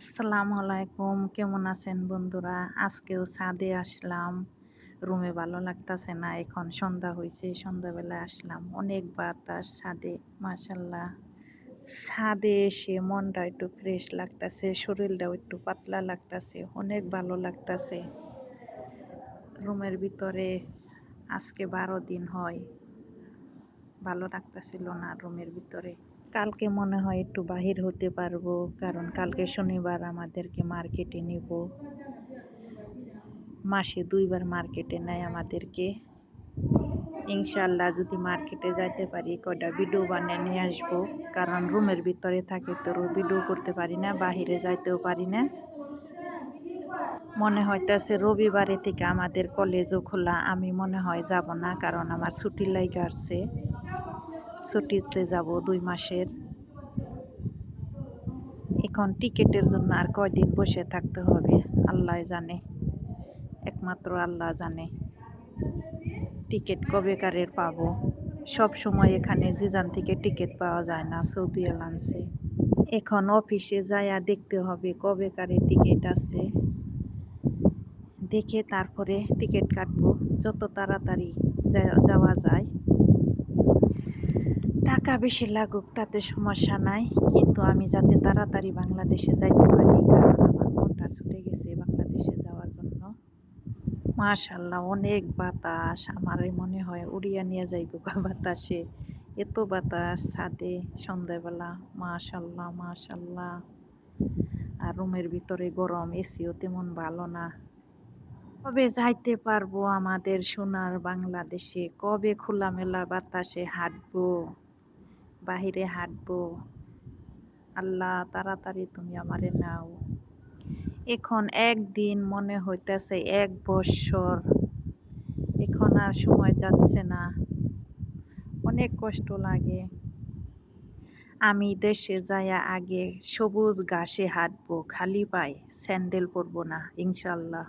আসসালামু আলাইকুম, কেমন আছেন বন্ধুরা? আজকেও ছাদে আসলাম। রুমে ভালো লাগতাছে না। এখন সন্ধ্যা হইছে, সন্ধ্যাবেলায় আসলাম। অনেক বাতাস ছাদে, মাশাআল্লাহ। ছাদে এসে মনটা একটু ফ্রেশ লাগতাছে, শরীরটাও একটু পাতলা লাগতাছে, অনেক ভালো লাগতাছে। রুমের ভিতরে আজকে 12 দিন হয়, ভালো লাগতাছিল না রুমের ভিতরে। কালকে মনে হয় একটু বাহির হতে পারবো, কারণ কালকে শনিবার আমাদেরকে মার্কেটে নিব। মাসে 2 বার মার্কেটে নেয় আমাদেরকে। ইনশাআল্লাহ যদি মার্কেটে যাইতে পারি কয়টা ভিডিও বানিয়ে নিয়ে আসবো, কারণ রুমের ভিতরে থাকি তো ভিডিও করতে পারি না, বাহিরে যাইতেও পারি না। মনে হইতাছে রবিবারে থেকে আমাদের কলেজও খোলা, আমি মনে হয় যাব না, কারণ আমার ছুটি লাইগা আসছে। ছুটিতে যাব 2 মাসের। এখন টিকেটের জন্য আর কয়দিন বসে থাকতে হবে আল্লাহ জানে, একমাত্র আল্লাহ জানে টিকিট কবে কারের পাবো। সব সময় এখানে জিজান থেকে টিকিট পাওয়া যায় না, সৌদি এয়ারলাইন্সে। এখন অফিসে যাইয়া দেখতে হবে কবে কারের টিকিট আছে, দেখে তারপরে টিকিট কাটবো। যত তাড়াতাড়ি যাওয়া যায়, টাকা বেশি লাগুক তাতে সমস্যা নাই, কিন্তু আমি যাতে তাড়াতাড়ি বাংলাদেশে যাইতে পারি, কারণ আমার মনটা ছুটে গেছে বাংলাদেশে যাওয়ার জন্য। মাশাআল্লাহ, অনেক বাতাস, আমারই মনে হয় উড়িয়া নিয়ে যাইব বাতাসে। এত বাতাস ছাদে সন্ধ্যাবেলা, মাশাআল্লাহ মাশাআল্লাহ। আর রুমের ভিতরে গরম, এসিও তেমন ভালো না। কবে যাইতে পারবো আমাদের সোনার বাংলাদেশে? কবে খোলামেলা বাতাসে হাঁটবো, বাহিরে হাঁটবো? আল্লাহ তাড়াতাড়ি তুমি আমারে নাও। এখন একদিন মনে হইতেছে 1 বৎসর। এখন আর সময় যাচ্ছে না, অনেক কষ্ট লাগে। আমি দেশে যাইয়া আগে সবুজ ঘাসে হাঁটবো, খালি পায়ে, স্যান্ডেল পরবো না ইনশাল্লাহ।